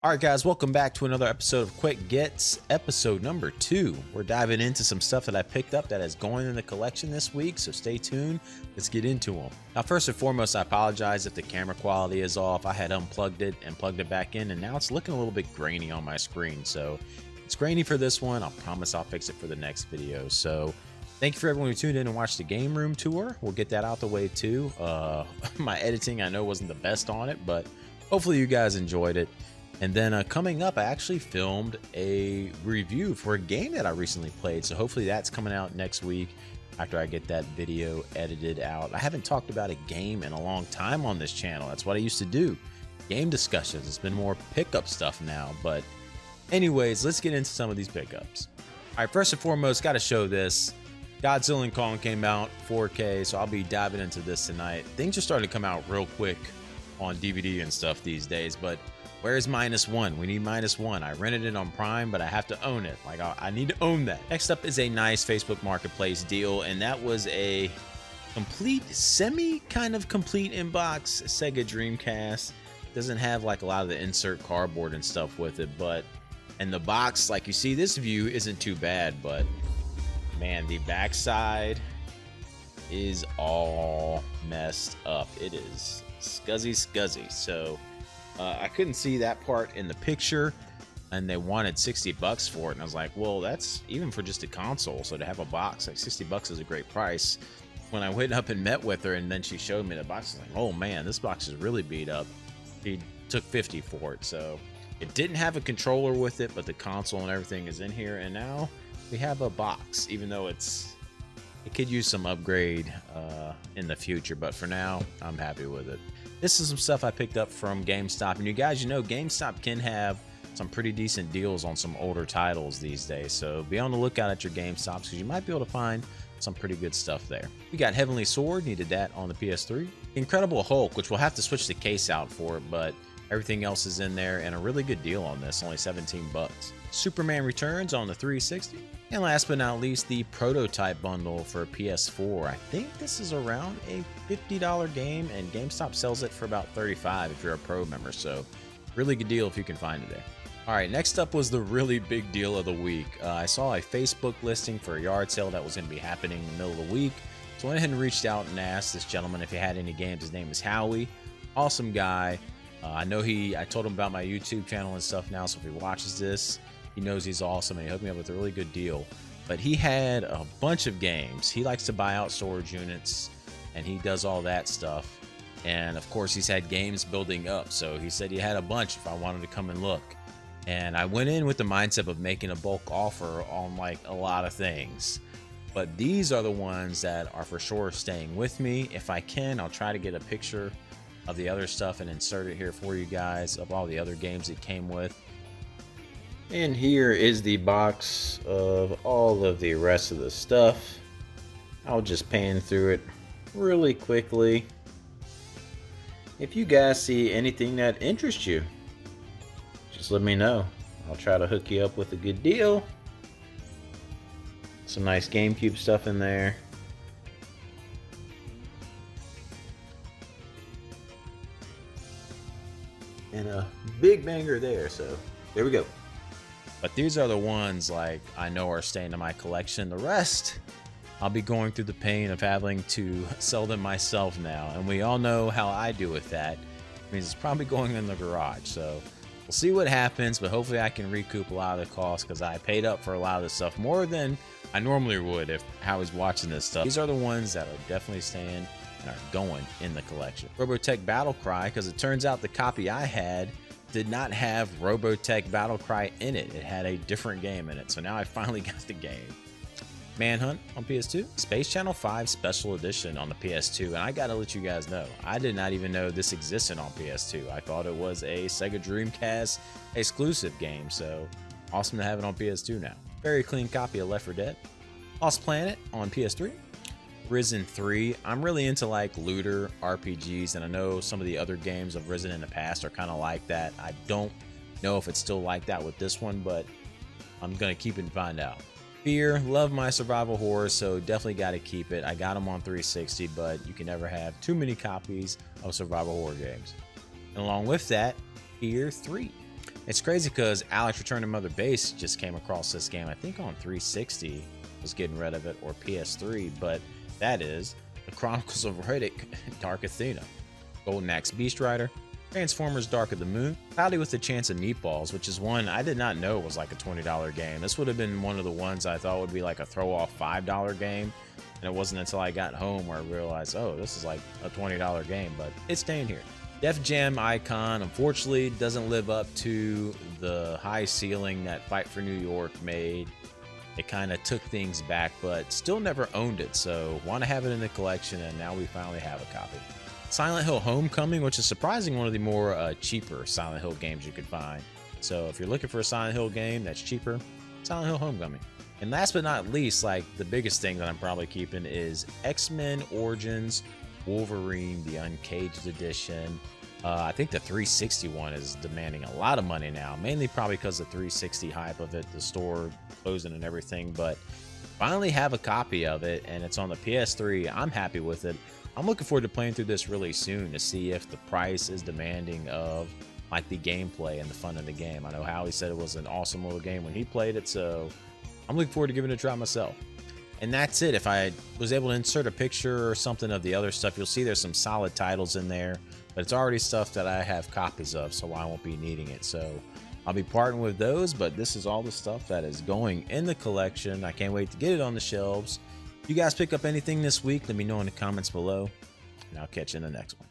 Alright guys, welcome back to another episode of Quick Gets, episode number 2. We're diving into some stuff that I picked up that is going in the collection this week, so stay tuned. Let's get into them. Now first and foremost, I apologize if the camera quality is off. I had unplugged it and plugged it back in, and now it's looking a little bit grainy on my screen. So it's grainy for this one. I'll promise I'll fix it for the next video. So thank you for everyone who tuned in and watched the game room tour. We'll get that out the way too. My editing I know wasn't the best on it, but hopefully you guys enjoyed it. And then coming up, I actually filmed a review for a game that I recently played. So hopefully that's coming out next week after I get that video edited out. I haven't talked about a game in a long time on this channel. That's what I used to do. Game discussions. It's been more pickup stuff now. But anyways, let's get into some of these pickups. All right, first and foremost, got to show this. Godzilla and Kong came out 4K, so I'll be diving into this tonight. Things are starting to come out real quick on DVD and stuff these days, but where's -1? We need -1. I rented it on Prime, but I have to own it. Like, I need to own that. Next up is a nice Facebook Marketplace deal, and that was a complete, kind of complete inbox Sega Dreamcast. Doesn't have like a lot of the insert cardboard and stuff with it, but and the box, like you see, this view isn't too bad, but man, the backside is all messed up. It is scuzzy. So I couldn't see that part in the picture, and they wanted 60 bucks for it, and I was like, well, that's even for just a console. So to have a box, like 60 bucks is a great price. When I went up and met with her, and then she showed me the box, I was like, oh man, this box is really beat up. She took 50 for it. So it didn't have a controller with it, but the console and everything is in here, and now we have a box, even though it could use some upgrade in the future, but for now I'm happy with it. This is some stuff I picked up from GameStop, and you guys, you know, GameStop can have some pretty decent deals on some older titles these days, so be on the lookout at your GameStops because you might be able to find some pretty good stuff there. We got Heavenly Sword, needed that on the PS3. Incredible Hulk, which we'll have to switch the case out for it, but everything else is in there, and a really good deal on this, only 17 bucks. Superman Returns on the 360. And last but not least, the Prototype bundle for PS4. I think this is around a $50 game, and GameStop sells it for about $35 if you're a Pro member, so really good deal if you can find it there. Alright, next up was the really big deal of the week. I saw a Facebook listing for a yard sale that was going to be happening in the middle of the week, so I went ahead and reached out and asked this gentleman if he had any games. His name is Howie. Awesome guy. I know I told him about my YouTube channel and stuff now, so if he watches this, he knows he's awesome, and he hooked me up with a really good deal. But he had a bunch of games. He likes to buy out storage units, and he does all that stuff. And of course, he's had games building up, so he said he had a bunch if I wanted to come and look. And I went in with the mindset of making a bulk offer on like a lot of things. But these are the ones that are for sure staying with me. If I can, I'll try to get a picture of the other stuff and insert it here for you guys of all the other games it came with. And here is the box of all of the rest of the stuff. I'll just pan through it really quickly. If you guys see anything that interests you, just let me know. I'll try to hook you up with a good deal. Some nice GameCube stuff in there. And a big banger there, so there we go. But these are the ones like I know are staying in my collection. The rest, I'll be going through the pain of having to sell them myself now. And we all know how I do with that. It means it's probably going in the garage. So we'll see what happens, but hopefully I can recoup a lot of the cost because I paid up for a lot of this stuff more than I normally would if I was watching this stuff. These are the ones that are definitely staying and are going in the collection. Robotech Battle Cry, because it turns out the copy I had did not have Robotech Battle Cry in it. It had a different game in it. So now I finally got the game. Manhunt on PS2. Space Channel 5 Special Edition on the PS2. And I gotta let you guys know, I did not even know this existed on PS2. I thought it was a Sega Dreamcast exclusive game. So awesome to have it on PS2 now. Very clean copy of Left 4 Dead. Lost Planet on PS3. Risen 3. I'm really into like looter RPGs, and I know some of the other games of Risen in the past are kind of like that. I don't know if it's still like that with this one, but I'm gonna keep it and find out. Fear, love my survival horror, so definitely got to keep it. I got them on 360, but you can never have too many copies of survival horror games. And along with that, Fear 3. It's crazy because Alex Return to Mother Base just came across this game, I think on 360, was getting rid of it, or PS3, but that is The Chronicles of Riddick Dark Athena, Golden Axe Beast Rider, Transformers Dark of the Moon, Cloudy with a Chance of Meatballs, which is one I did not know was like a $20 game. This would have been one of the ones I thought would be like a throw-off $5 game, and it wasn't until I got home where I realized, oh, this is like a $20 game, but it's staying here. Def Jam Icon, unfortunately, doesn't live up to the high ceiling that Fight for New York made. It kind of took things back, but still never owned it, so want to have it in the collection, and now we finally have a copy. Silent Hill Homecoming, which is surprising one of the more cheaper Silent Hill games you could find. So if you're looking for a Silent Hill game that's cheaper, Silent Hill Homecoming. And last but not least, like the biggest thing that I'm probably keeping is X-Men Origins Wolverine, the Uncaged Edition. I think the 360 one is demanding a lot of money now, mainly probably because of the 360 hype of it, the store closing and everything, but finally have a copy of it, and it's on the PS3. I'm happy with it. I'm looking forward to playing through this really soon to see if the price is demanding of like the gameplay and the fun of the game. I know Howie said it was an awesome little game when he played it, so I'm looking forward to giving it a try myself. And that's it. If I was able to insert a picture or something of the other stuff, you'll see there's some solid titles in there, but it's already stuff that I have copies of, so I won't be needing it. So I'll be parting with those, but this is all the stuff that is going in the collection. I can't wait to get it on the shelves. If you guys pick up anything this week, let me know in the comments below, and I'll catch you in the next one.